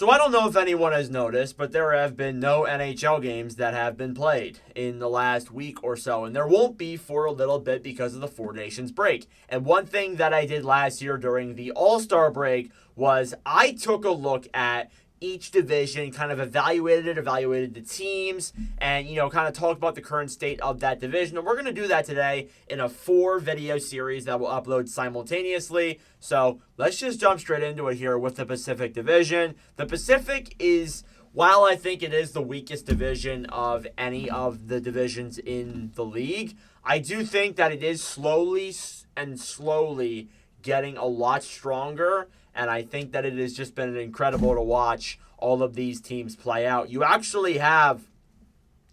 So I don't know if anyone has noticed, but there have been no NHL games that have been played in the last week or so. And there won't be for a little bit because of the Four Nations break. And one thing that I did last year during the All-Star break was I took a look at each division, kind of evaluated the teams, and, kind of talked about the current state of that division. And we're going to do that today in a 4-video series that will upload simultaneously. So let's just jump straight into it here with the Pacific Division. The Pacific is, while I think it is the weakest division of any of the divisions in the league, I do think that it is slowly getting a lot stronger. And I think that it has just been incredible to watch all of these teams play out. You actually have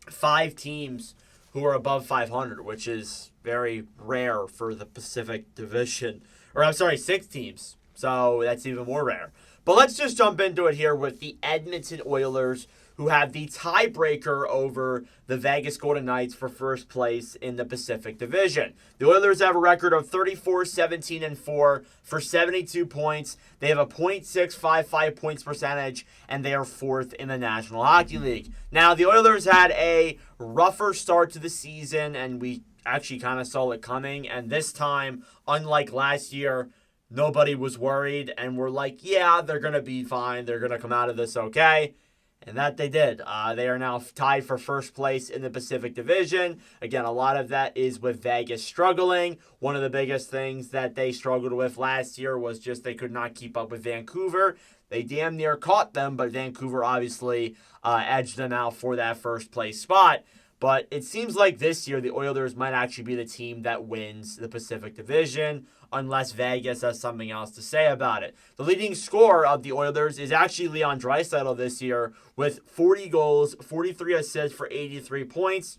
5 teams who are above 500, which is very rare for the Pacific Division. Or, I'm sorry, 6 teams. So that's even more rare. But let's just jump into it here with the Edmonton Oilers, who have the tiebreaker over the Vegas Golden Knights for first place in the Pacific Division. The Oilers have a record of 34-17-4 for 72 points. They have a .655 points percentage, and they are 4th in the National Hockey League. Now, the Oilers had a rougher start to the season, and we actually kind of saw it coming. And this time, unlike last year, nobody was worried, and we're like, yeah, they're going to be fine. They're going to come out of this okay. And that they did. They are now tied for first place in the Pacific Division. Again, a lot of that is with Vegas struggling. One of the biggest things that they struggled with last year was just they could not keep up with Vancouver. They damn near caught them, but Vancouver obviously edged them out for that first place spot. But it seems like this year the Oilers might actually be the team that wins the Pacific Division, unless Vegas has something else to say about it. The leading scorer of the Oilers is actually Leon Draisaitl this year with 40 goals, 43 assists for 83 points.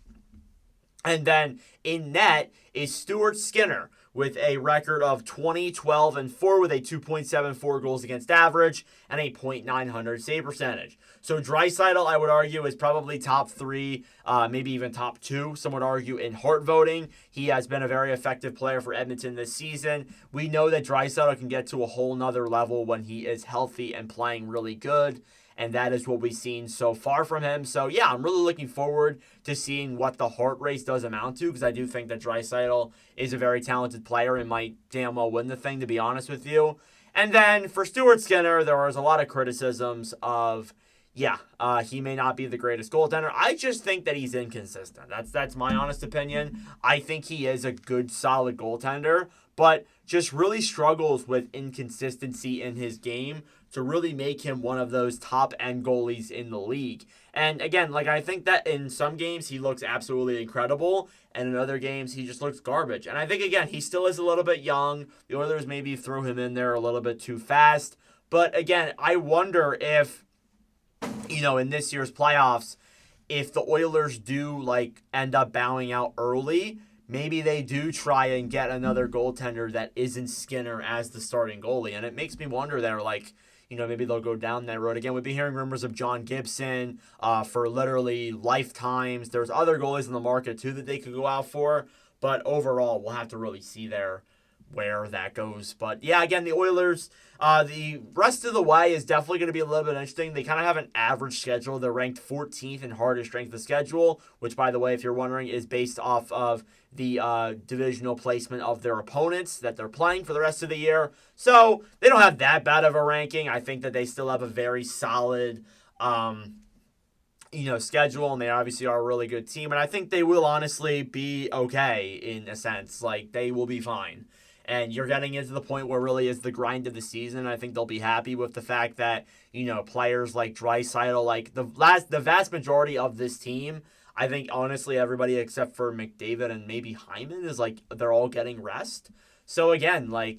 And then in net is Stuart Skinner with a record of 20-12-4 with a 2.74 goals against average and a .900 save percentage. So Draisaitl, I would argue, is probably top 3, maybe even top 2. Some would argue in Hart voting. He has been a very effective player for Edmonton this season. We know that Draisaitl can get to a whole nother level when he is healthy and playing really good. And that is what we've seen so far from him. So, yeah, I'm really looking forward to seeing what the Hart race does amount to, because I do think that Draisaitl is a very talented player and might damn well win the thing, to be honest with you. And then for Stuart Skinner, there was a lot of criticisms of, he may not be the greatest goaltender. I just think that he's inconsistent. That's my honest opinion. I think he is a good, solid goaltender, but just really struggles with inconsistency in his game to really make him one of those top-end goalies in the league. And again, I think that in some games he looks absolutely incredible, and in other games he just looks garbage. And I think, again, he still is a little bit young. The Oilers maybe threw him in there a little bit too fast. But again, I wonder if, in this year's playoffs, if the Oilers do, end up bowing out early, maybe they do try and get another goaltender that isn't Skinner as the starting goalie. And it makes me wonder there, maybe they'll go down that road again. We've been hearing rumors of John Gibson for literally lifetimes. There's other goalies in the market, too, that they could go out for. But overall, we'll have to really see there where that goes. But, yeah, again, the Oilers, the rest of the way is definitely going to be a little bit interesting. They kind of have an average schedule. They're ranked 14th in hardest strength of schedule, which, by the way, if you're wondering, is based off of the divisional placement of their opponents that they're playing for the rest of the year. So they don't have that bad of a ranking. I think that they still have a very solid schedule, and they obviously are a really good team. And I think they will honestly be okay in a sense. They will be fine. And you're getting into the point where really is the grind of the season. I think they'll be happy with the fact that, players like Draisaitl, the vast majority of this team, I think honestly everybody except for McDavid and maybe Hyman is they're all getting rest. So again, I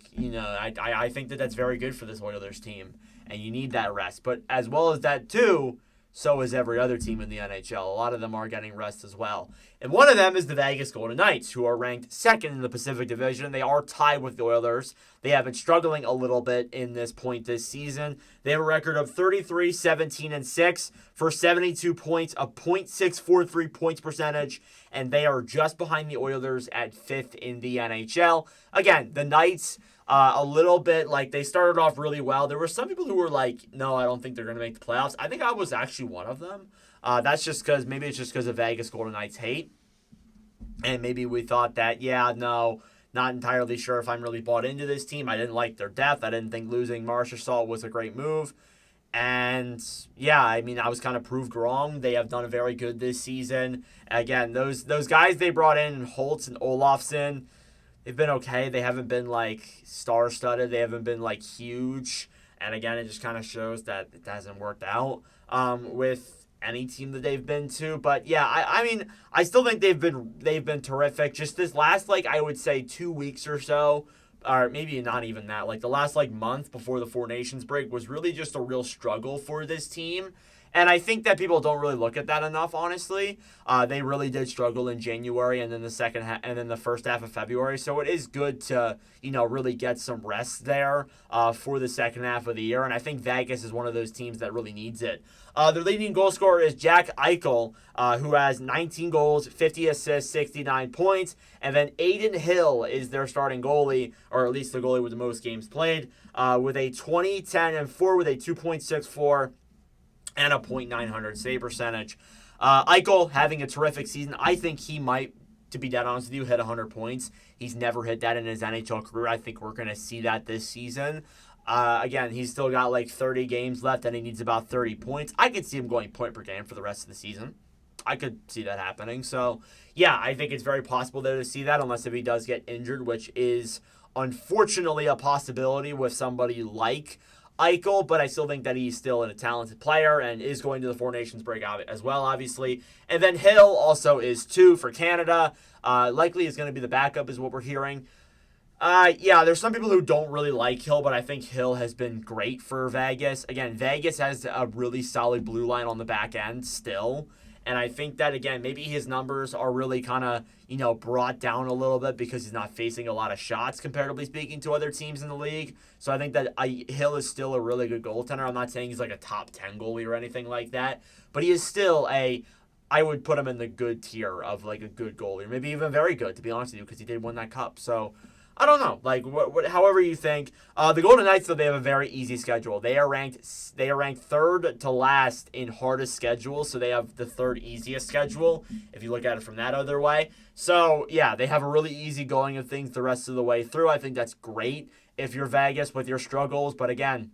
think that that's very good for this Oilers team, and you need that rest. But as well as that too, so is every other team in the NHL. A lot of them are getting rest as well. And one of them is the Vegas Golden Knights, who are ranked 2nd in the Pacific Division. They are tied with the Oilers. They have been struggling a little bit in this point this season. They have a record of 33-17-6 for 72 points, a .643 points percentage, and they are just behind the Oilers at 5th in the NHL. Again, the Knights, A little bit like they started off really well. There were some people who were like, no, I don't think they're going to make the playoffs. I think I was actually one of them. That's just because maybe it's just because of Vegas Golden Knights hate. And maybe we thought that, yeah, no, not entirely sure if I'm really bought into this team. I didn't like their depth. I didn't think losing Marchessault was a great move. And yeah, I mean, I was kind of proved wrong. They have done very good this season. Again, those guys they brought in, Holtz and Olofsson, they've been okay. They haven't been like star-studded. They haven't been like huge. And again, it just kind of shows that it hasn't worked out with any team that they've been to. But yeah, I mean, I still think they've been terrific. Just this last like I would say 2 weeks or so, or maybe not even that. Like the last like month before the Four Nations break was really just a real struggle for this team. And I think that people don't really look at that enough, honestly. They really did struggle in January and then and then the first half of February. So it is good to, really get some rest there for the second half of the year. And I think Vegas is one of those teams that really needs it. Their leading goal scorer is Jack Eichel, who has 19 goals, 50 assists, 69 points. And then Aiden Hill is their starting goalie, or at least the goalie with the most games played, with a 20, 10, and 4 with a 2.64 and a .900 save percentage. Eichel having a terrific season. I think he might, to be dead honest with you, hit 100 points. He's never hit that in his NHL career. I think we're going to see that this season. Again, he's still got like 30 games left and he needs about 30 points. I could see him going point per game for the rest of the season. I could see that happening. So, yeah, I think it's very possible there to see that unless if he does get injured, which is unfortunately a possibility with somebody like Eichel, but I still think that he's still a talented player and is going to the Four Nations break out as well, obviously. And then Hill also is too for Canada. Likely is going to be the backup is what we're hearing. Yeah, there's some people who don't really like Hill, but I think Hill has been great for Vegas. Again, Vegas has a really solid blue line on the back end still. And I think that, again, maybe his numbers are really kind of, brought down a little bit because he's not facing a lot of shots, comparatively speaking, to other teams in the league. So I think that Hill is still a really good goaltender. I'm not saying he's like a top 10 goalie or anything like that, but he is still I would put him in the good tier of like a good goalie, or maybe even very good, to be honest with you, because he did win that cup. So I don't know, like however you think. The Golden Knights, though, they have a very easy schedule. They are ranked third to last in hardest schedule, so they have the third easiest schedule if you look at it from that other way. So yeah, they have a really easy going of things the rest of the way through. I think that's great if you're Vegas with your struggles, but again,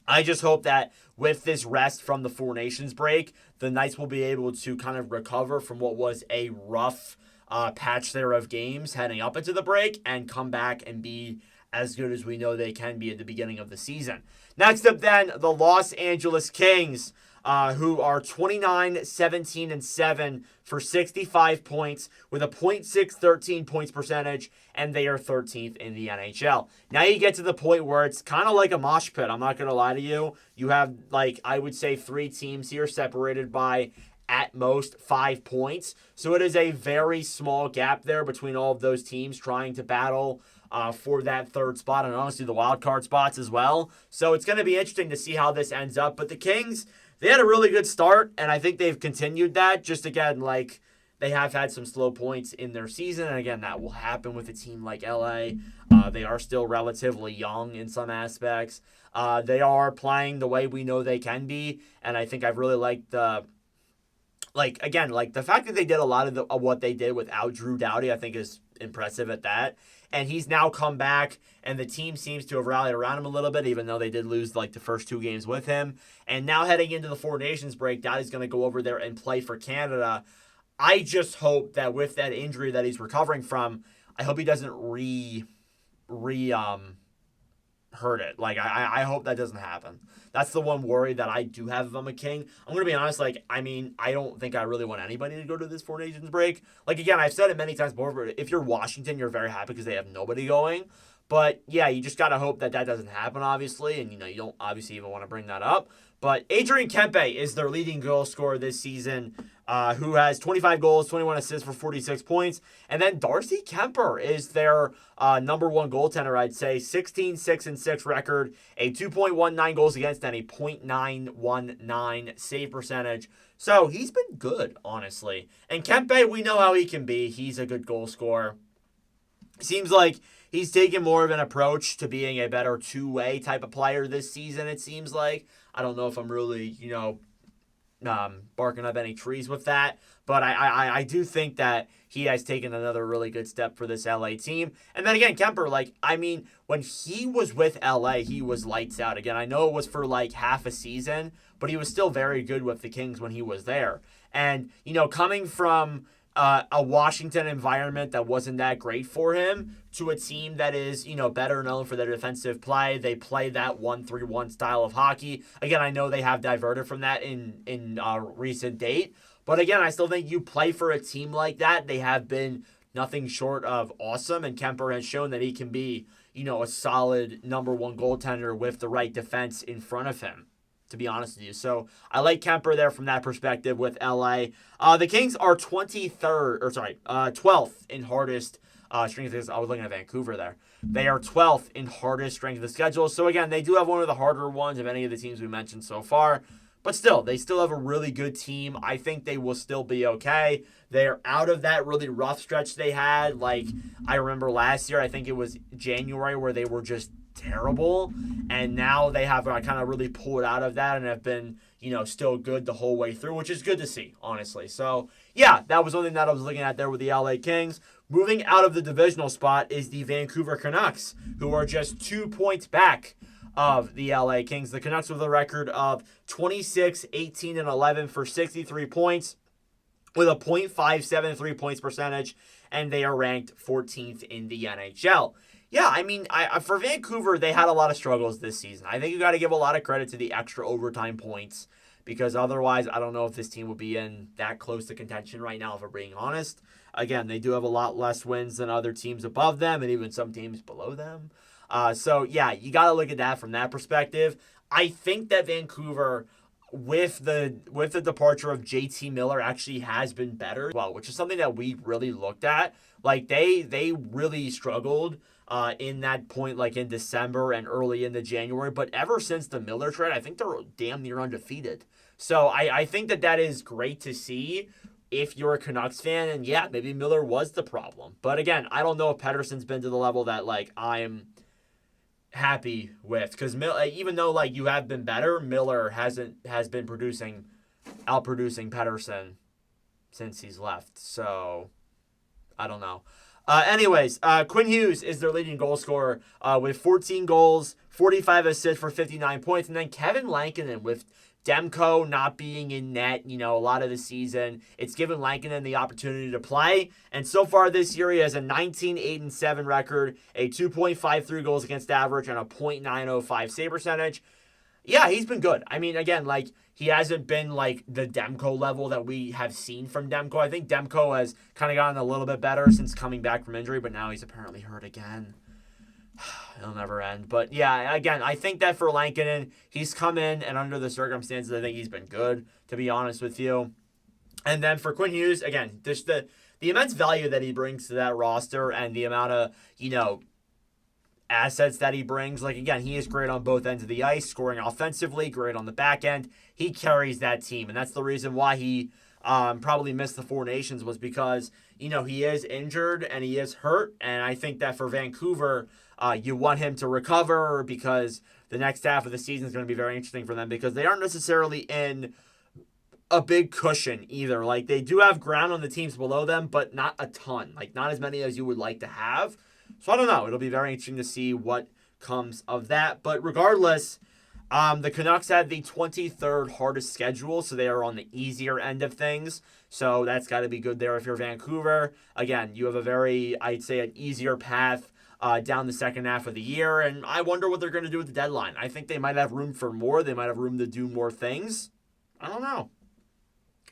I just hope that with this rest from the Four Nations break, the Knights will be able to kind of recover from what was a rough patch there of games heading up into the break and come back and be as good as we know they can be at the beginning of the season. Next up then, the Los Angeles Kings, who are 29, 17, and 7 for 65 points with a .613 points percentage, and they are 13th in the NHL. Now you get to the point where it's kind of like a mosh pit. I'm not going to lie to you. You have, like, I would say 3 teams here separated by at most 5 points. So it is a very small gap there between all of those teams trying to battle for that third spot and honestly the wild card spots as well. So it's going to be interesting to see how this ends up. But the Kings, they had a really good start, and I think they've continued that. Just again, like, they have had some slow points in their season, and again, that will happen with a team like LA. They are still relatively young in some aspects. They are playing the way we know they can be, and I think I've really liked the fact that they did a lot of what they did without Drew Doughty, I think is impressive at that. And he's now come back, and the team seems to have rallied around him a little bit, even though they did lose like the first 2 games with him. And now heading into the Four Nations break, Doughty's going to go over there and play for Canada. I just hope that with that injury that he's recovering from, I hope he doesn't hurt it. Like, I hope that doesn't happen. That's the one worry that I do have if I'm a King. I'm going to be honest, I don't think I really want anybody to go to this Four Nations break. Like, again, I've said it many times before, but if you're Washington, you're very happy because they have nobody going. But, yeah, you just got to hope that doesn't happen, obviously, and, you don't obviously even want to bring that up. But Adrian Kempe is their leading goal scorer this season, who has 25 goals, 21 assists for 46 points. And then Darcy Kemper is their number one goaltender, I'd say. 16-6-6 record, a 2.19 goals against, and a .919 save percentage. So he's been good, honestly. And Kempe, we know how he can be. He's a good goal scorer. Seems like he's taken more of an approach to being a better two-way type of player this season, it seems like. I don't know if I'm really, barking up any trees with that. But I do think that he has taken another really good step for this LA team. And then again, Kemper, when he was with LA, he was lights out. Again, I know it was for half a season, but he was still very good with the Kings when he was there. And, coming from a Washington environment that wasn't that great for him to a team that is, better known for their defensive play. They play that 1-3-1 style of hockey. Again, I know they have diverted from that in recent date. But again, I still think you play for a team like that. They have been nothing short of awesome. And Kemper has shown that he can be, a solid number one goaltender with the right defense in front of him, to be honest with you. So I like Kemper there from that perspective with LA. The Kings are 12th in hardest strength of. I was looking at Vancouver there. They are 12th in hardest strength of the schedule. So again, they do have one of the harder ones of any of the teams we mentioned so far. But still, they still have a really good team. I think they will still be okay. They're out of that really rough stretch they had. I remember last year, I think it was January, where they were just terrible. And now they have kind of really pulled out of that and have been, still good the whole way through, which is good to see, honestly. So, yeah, that was something that I was looking at there with the LA Kings. Moving out of the divisional spot is the Vancouver Canucks, who are just 2 points back of the LA Kings. The Canucks with a record of 26, 18, and 11 for 63 points with a .57 3-point percentage, and they are ranked 14th in the NHL. Yeah, for Vancouver, they had a lot of struggles this season. I think you got to give a lot of credit to the extra overtime points, because otherwise, I don't know if this team would be in that close to contention right now, if we're being honest. Again, they do have a lot less wins than other teams above them, and even some teams below them. So, yeah, you got to look at that from that perspective. I think that Vancouver, with the departure of JT Miller, actually has been better, well, which is something that we really looked at. They really struggled in that point, in December and early into January. But ever since the Miller trade, I think they're damn near undefeated. So I think that is great to see if you're a Canucks fan. And, yeah, maybe Miller was the problem. But, again, I don't know if Pettersson's been to the level that, I'm happy with, because even though you have been better, Miller has been outproducing Pettersson since he's left. So I don't know. Anyways, Quinn Hughes is their leading goal scorer with 14 goals, 45 assists for 59 points, and then Kevin Lankinen with Demko not being in net, a lot of the season. It's given Lankinen the opportunity to play. And so far this year, he has a 19-8-7 record, a 2.53 goals against average, and a .905 save percentage. Yeah, he's been good. Again, he hasn't been the Demko level that we have seen from Demko. I think Demko has kind of gotten a little bit better since coming back from injury, but now he's apparently hurt again. It'll never end. But yeah, again, I think that for Lankinen, he's come in, and under the circumstances, I think he's been good, to be honest with you. And then for Quinn Hughes, again, just the immense value that he brings to that roster and the amount of, assets that he brings. Again, he is great on both ends of the ice, scoring offensively, great on the back end. He carries that team, and that's the reason why he probably missed the Four Nations, was because, he is injured and he is hurt. And I think that for Vancouver, you want him to recover, because the next half of the season is going to be very interesting for them, because they aren't necessarily in a big cushion either. They do have ground on the teams below them, but not a ton. Not as many as you would like to have. So I don't know. It'll be very interesting to see what comes of that. But regardless, the Canucks had the 23rd hardest schedule, so they are on the easier end of things. So that's got to be good there if you're Vancouver. Again, you have I'd say, an easier path down the second half of the year. And I wonder what they're going to do with the deadline. I think they might have room for more. They might have room to do more things. I don't know.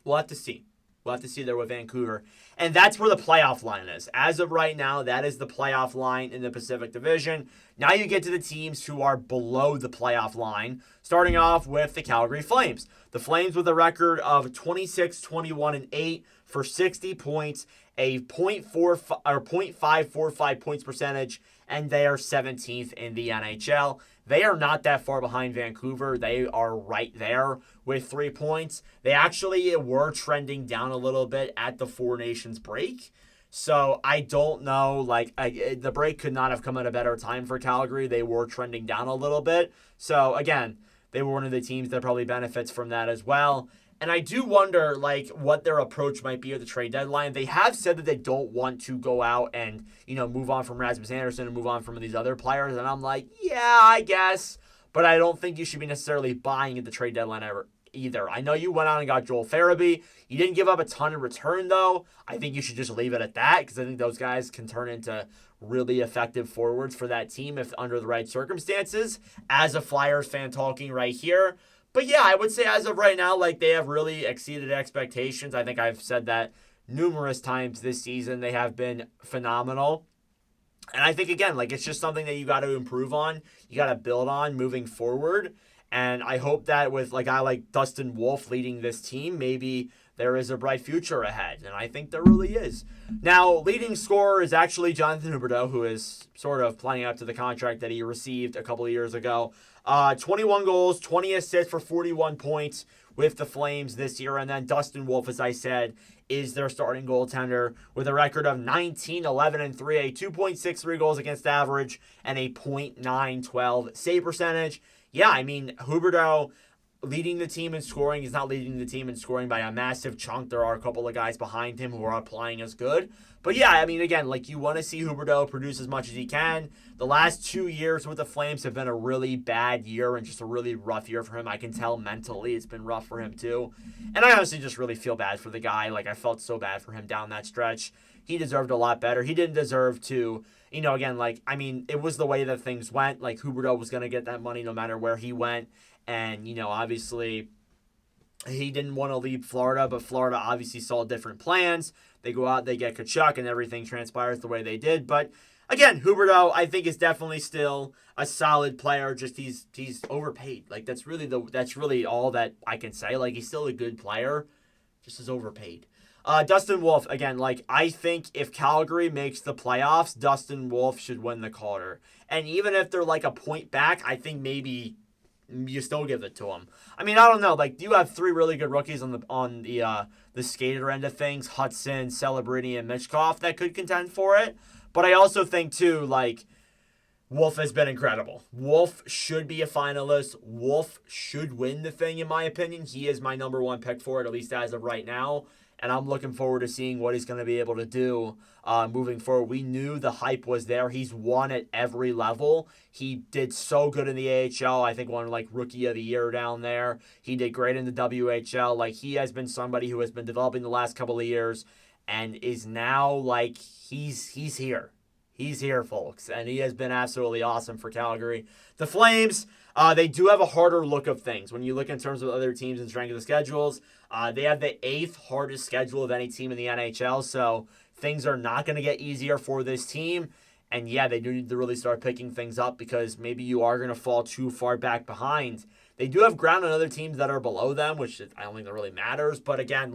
We'll have to see. We'll have to see there with Vancouver. And that's where the playoff line is. As of right now, that is the playoff line in the Pacific Division. Now you get to the teams who are below the playoff line, starting off with the Calgary Flames. The Flames with a record of 26, 21, and 8 for 60 points, a .545 points percentage, and they are 17th in the NHL. They are not that far behind Vancouver. They are right there with 3 points. They actually were trending down a little bit at the Four Nations break. So I don't know. The break could not have come at a better time for Calgary. They were trending down a little bit. So again, they were one of the teams that probably benefits from that as well. And I do wonder, what their approach might be at the trade deadline. They have said that they don't want to go out and, move on from Rasmus Andersson and move on from these other players. And I'm like, yeah, I guess. But I don't think you should be necessarily buying at the trade deadline either. I know you went out and got Joel Farabee. You didn't give up a ton in return, though. I think you should just leave it at that because I think those guys can turn into really effective forwards for that team if under the right circumstances. As a Flyers fan talking right here. But yeah, I would say as of right now, they have really exceeded expectations. I think I've said that numerous times this season. They have been phenomenal. And I think, again, it's just something that you got to improve on. You got to build on moving forward. And I hope that with a guy like Dustin Wolf leading this team, maybe there is a bright future ahead. And I think there really is. Now, leading scorer is actually Jonathan Huberdeau, who is sort of playing up to the contract that he received a couple of years ago. 21 goals, 20 assists for 41 points with the Flames this year. And then Dustin Wolf, as I said, is their starting goaltender with a record of 19, 11, and 3, a 2.63 goals against average, and a .912 save percentage. Yeah, I mean, Huberdeau leading the team in scoring. He's not leading the team in scoring by a massive chunk. There are a couple of guys behind him who are playing as good. But yeah, I mean, again, you want to see Huberdeau produce as much as he can. The last 2 years with the Flames have been a really bad year and just a really rough year for him. I can tell mentally it's been rough for him too. And I honestly just really feel bad for the guy. I felt so bad for him down that stretch. He deserved a lot better. He didn't deserve to, again, it was the way that things went. Huberdeau was going to get that money no matter where he went. And, obviously, he didn't want to leave Florida, but Florida obviously saw different plans. They go out, they get Tkachuk, and everything transpires the way they did. But, again, Huberdeau, I think, is definitely still a solid player. Just he's overpaid. That's really all that I can say. He's still a good player, just is overpaid. Dustin Wolf, again, I think if Calgary makes the playoffs, Dustin Wolf should win the Calder. And even if they're a point back, I think maybe you still give it to him. I mean, I don't know. You have three really good rookies on the skater end of things: Hudson, Celebrini, and Michkov that could contend for it. But I also think too, Wolf has been incredible. Wolf should be a finalist. Wolf should win the thing, in my opinion. He is my number one pick for it, at least as of right now. And I'm looking forward to seeing what he's going to be able to do moving forward. We knew the hype was there. He's won at every level. He did so good in the AHL. I think won Rookie of the Year down there. He did great in the WHL. He has been somebody who has been developing the last couple of years and is now he's here. He's here, folks, and he has been absolutely awesome for Calgary. The Flames, they do have a harder look of things. When you look in terms of other teams and strength of the schedules, they have the 8th hardest schedule of any team in the NHL, so things are not going to get easier for this team. And yeah, they do need to really start picking things up because maybe you are going to fall too far back behind. They do have ground on other teams that are below them, which I don't think that really matters. But again,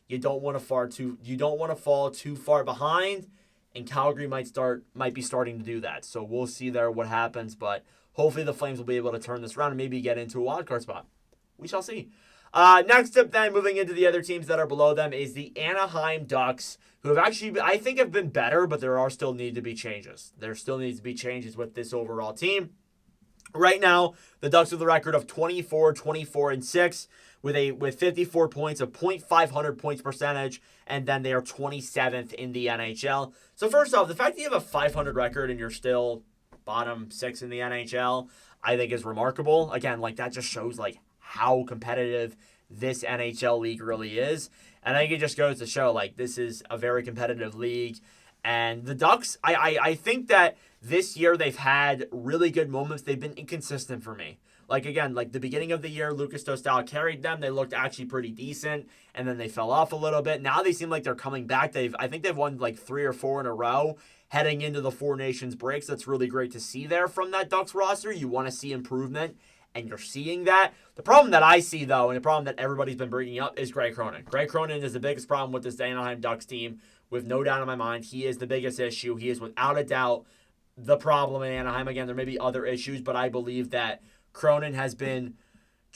you don't want to fall too far behind. And Calgary might be starting to do that. So we'll see there what happens. But hopefully the Flames will be able to turn this around and maybe get into a wildcard spot. We shall see. Next up then, moving into the other teams that are below them, is the Anaheim Ducks, who have actually, I think, have been better, but there are still need to be changes. There still needs to be changes with this overall team. Right now, the Ducks have the record of 24, 24, and 6 with 54 points, a .500 points percentage, and then they are 27th in the NHL. So first off, the fact that you have a 500 record and you're still bottom 6 in the NHL, I think is remarkable. Again, that just shows how competitive this NHL league really is. And I think it just goes to show this is a very competitive league. And the Ducks, I think that this year they've had really good moments. They've been inconsistent for me. Again, the beginning of the year, Lucas Dostal carried them. They looked actually pretty decent, and then they fell off a little bit. Now they seem like they're coming back. I think they've won 3 or 4 in a row heading into the Four Nations breaks. That's really great to see there from that Ducks roster. You want to see improvement, and you're seeing that. The problem that I see, though, and the problem that everybody's been bringing up is Greg Cronin. Greg Cronin is the biggest problem with this Anaheim Ducks team, with no doubt in my mind. He is the biggest issue. He is without a doubt the problem in Anaheim. Again, there may be other issues, but I believe that Cronin has been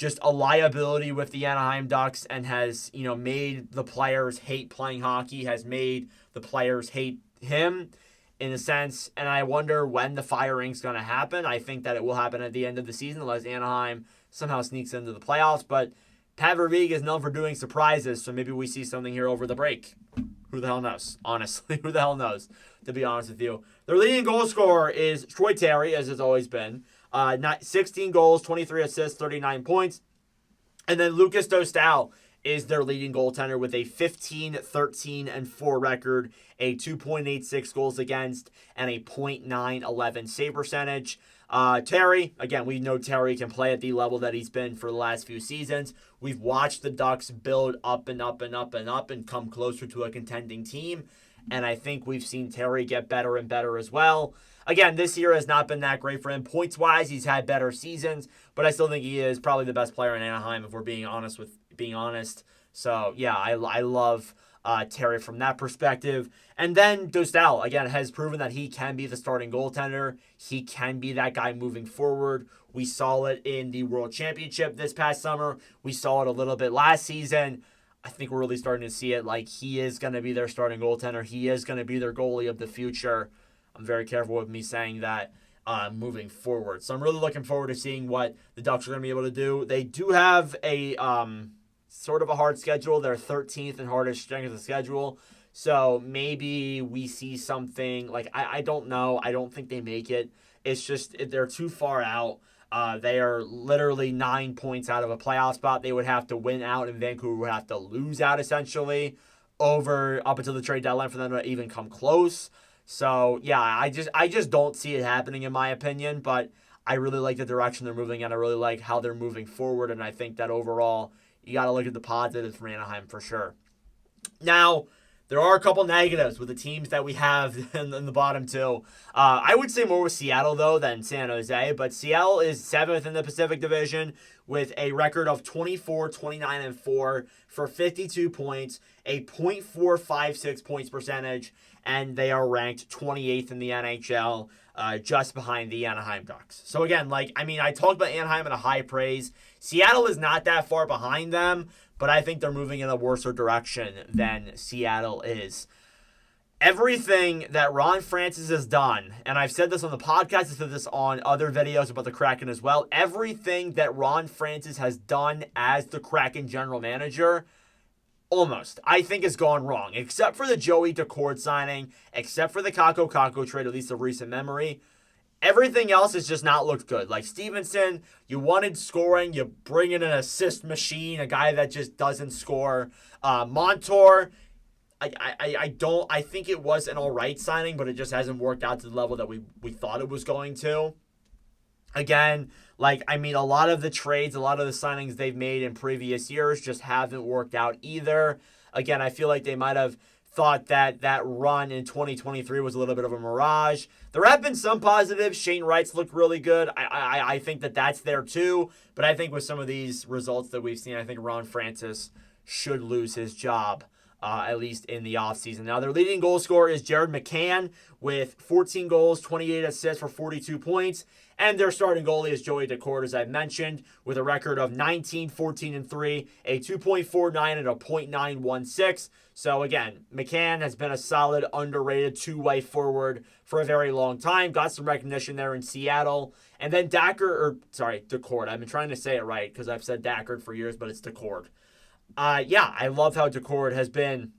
just a liability with the Anaheim Ducks and has, made the players hate playing hockey, has made the players hate him in a sense. And I wonder when the firing's going to happen. I think that it will happen at the end of the season unless Anaheim somehow sneaks into the playoffs. But Pat Verbeek is known for doing surprises, so maybe we see something here over the break. Who the hell knows? Honestly, who the hell knows, to be honest with you. Their leading goal scorer is Troy Terry, as it's always been. 16 goals, 23 assists, 39 points. And then Lucas Dostal is their leading goaltender with a 15-13-4 record, a 2.86 goals against, and a .911 save percentage. Terry, again, we know Terry can play at the level that he's been for the last few seasons. We've watched the Ducks build up and up and up and up and come closer to a contending team. And I think we've seen Terry get better and better as well. Again, this year has not been that great for him. Points-wise, he's had better seasons, but I still think he is probably the best player in Anaheim if we're being honest. So, yeah, I love Terry from that perspective. And then Dostal, again, has proven that he can be the starting goaltender. He can be that guy moving forward. We saw it in the World Championship this past summer. We saw it a little bit last season. I think we're really starting to see it. Like, he is going to be their starting goaltender. He is going to be their goalie of the future. I'm very careful with me saying that moving forward. So I'm really looking forward to seeing what the Ducks are going to be able to do. They do have a sort of a hard schedule. They're 13th in hardest strength of the schedule. So maybe we see something like, I don't know. I don't think they make it. It's just they're too far out. They are literally 9 points out of a playoff spot. They would have to win out, and Vancouver would have to lose out essentially up until the trade deadline for them to even come close. So yeah, I just don't see it happening in my opinion. But I really like the direction they're moving, and I really like how they're moving forward. And I think that overall, you got to look at the positives for Anaheim for sure. Now, there are a couple negatives with the teams that we have in the bottom two. I would say more with Seattle, though, than San Jose. But Seattle is 7th in the Pacific Division with a record of 24-29-4 for 52 points, a .456 points percentage, and they are ranked 28th in the NHL, just behind the Anaheim Ducks. So again, I talked about Anaheim in a high praise. Seattle is not that far behind them, but I think they're moving in a worse direction than Seattle is. Everything that Ron Francis has done, and I've said this on the podcast, I've said this on other videos about the Kraken as well, everything that Ron Francis has done as the Kraken general manager, almost, I think has gone wrong. Except for the Joey Daccord signing, except for the Kakko trade, at least of recent memory, everything else has just not looked good. Like Stevenson, you wanted scoring, you bring in an assist machine, a guy that just doesn't score. Montour, I think it was an all right signing, but it just hasn't worked out to the level that we thought it was going to. Again, a lot of the trades, a lot of the signings they've made in previous years just haven't worked out either. Again, I feel like they might have thought that run in 2023 was a little bit of a mirage. There have been some positives. Shane Wright's looked really good. I think that's there too. But I think with some of these results that we've seen, I think Ron Francis should lose his job, at least in the offseason. Now, their leading goal scorer is Jared McCann with 14 goals, 28 assists for 42 points. And their starting goalie is Joey Daccord, as I mentioned, with a record of 19-14-3, a 2.49 and a .916. So again, McCann has been a solid, underrated two-way forward for a very long time. Got some recognition there in Seattle. And then Daccord. I've been trying to say it right because I've said Daccord for years, but it's Daccord. I love how Daccord has been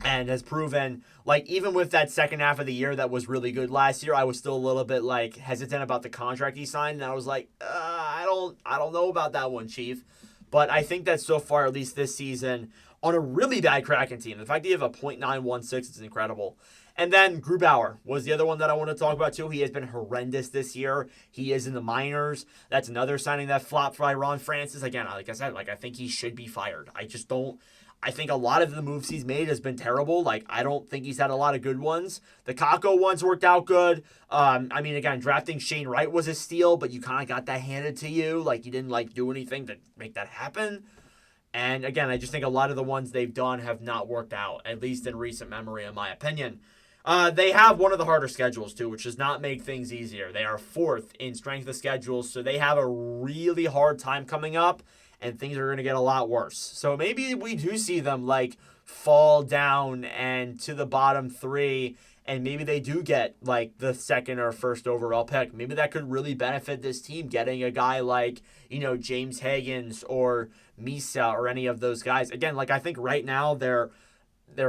and has proven, even with that second half of the year that was really good last year, I was still a little bit hesitant about the contract he signed, and I was I don't know about that one, Chief. But I think that so far, at least this season, on a really bad Kraken team, the fact that you have a .916 is incredible. And then Grubauer was the other one that I want to talk about too. He has been horrendous this year. He is in the minors. That's another signing that flopped by Ron Francis. Again, like I said, I think he should be fired. I think a lot of the moves he's made has been terrible. I don't think he's had a lot of good ones. The Kakko ones worked out good. Again, drafting Shane Wright was a steal, but you kind of got that handed to you. You didn't do anything to make that happen. And again, I just think a lot of the ones they've done have not worked out, at least in recent memory, in my opinion. They have one of the harder schedules too, which does not make things easier. They are fourth in strength of schedule, so they have a really hard time coming up, and things are going to get a lot worse. So maybe we do see them like fall down and to the bottom three, and maybe they do get like the second or first overall pick. Maybe that could really benefit this team, getting a guy like, James Higgins or Misa or any of those guys. Again, like I think right now they're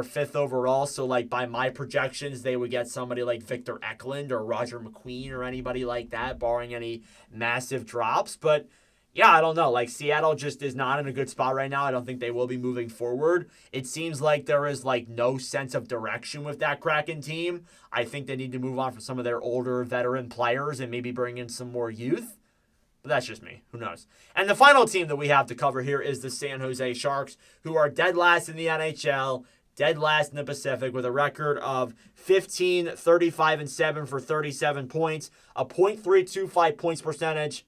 fifth overall. So, like, by my projections, they would get somebody like Victor Eklund or Roger McQueen or anybody like that, barring any massive drops. But, yeah, I don't know. Like, Seattle just is not in a good spot right now. I don't think they will be moving forward. It seems like there is, like, no sense of direction with that Kraken team. I think they need to move on from some of their older veteran players and maybe bring in some more youth. But that's just me. Who knows? And the final team that we have to cover here is the San Jose Sharks, who are dead last in the NHL. Dead last in the Pacific with a record of 15, 35, and 7 for 37 points, a .325 points percentage,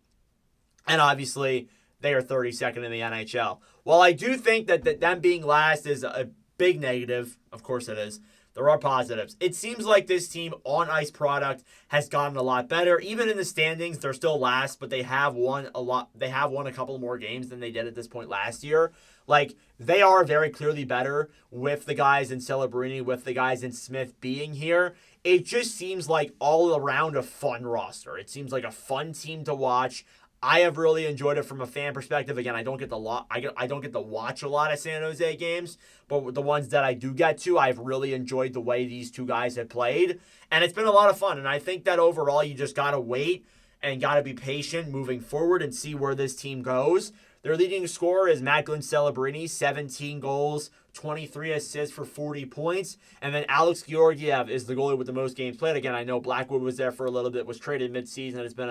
and obviously they are 32nd in the NHL. While I do think that them being last is a big negative, of course it is, there are positives. It seems like this team on ice product has gotten a lot better. Even in the standings, they're still last, but they have won a lot. They have won a couple more games than they did at this point last year. Like, they are very clearly better with the guys in Celebrini, with the guys in Smith being here. It just seems like all around a fun roster. It seems like a fun team to watch. I have really enjoyed it from a fan perspective. Again, I don't get to watch a lot of San Jose games, but the ones that I do get to, I've really enjoyed the way these two guys have played, and it's been a lot of fun. And I think that overall, you just gotta wait and gotta be patient moving forward and see where this team goes. Their leading scorer is Macklin Celebrini, 17 goals, 23 assists for 40 points. And then Alex Georgiev is the goalie with the most games played. Again, I know Blackwood was there for a little bit, was traded midseason. It's been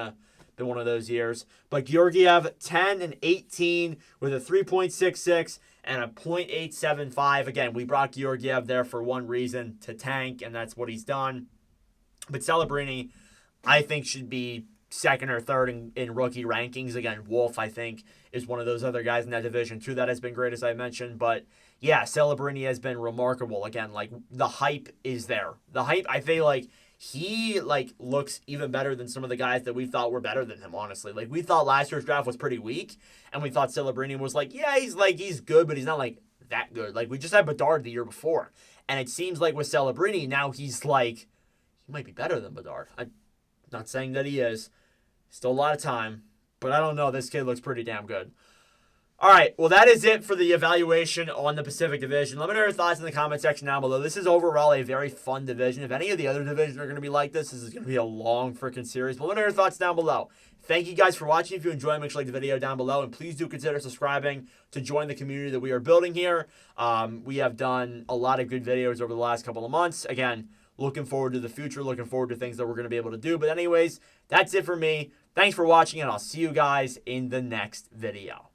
one of those years. But Georgiev, 10 and 18 with a 3.66 and a .875. Again, we brought Georgiev there for one reason, to tank, and that's what he's done. But Celebrini, I think, should be second or third in rookie rankings. Again, Wolf, I think, is one of those other guys in that division too that has been great, as I mentioned. But yeah, Celebrini has been remarkable. Again, like, the hype is there. The hype, I feel like he looks even better than some of the guys that we thought were better than him, honestly. Like, we thought last year's draft was pretty weak, and we thought Celebrini was he's good, but he's not that good. Like, we just had Bedard the year before. And it seems like with Celebrini, now he might be better than Bedard. I'm not saying that he is. Still a lot of time, but I don't know. This kid looks pretty damn good. All right, well, that is it for the evaluation on the Pacific Division. Let me know your thoughts in the comment section down below. This is overall a very fun division. If any of the other divisions are going to be like this is going to be a long freaking series. But let me know your thoughts down below. Thank you guys for watching. If you enjoyed, make sure you like the video down below. And please do consider subscribing to join the community that we are building here. We have done a lot of good videos over the last couple of months. Again, looking forward to the future, looking forward to things that we're going to be able to do. But anyways, that's it for me. Thanks for watching, and I'll see you guys in the next video.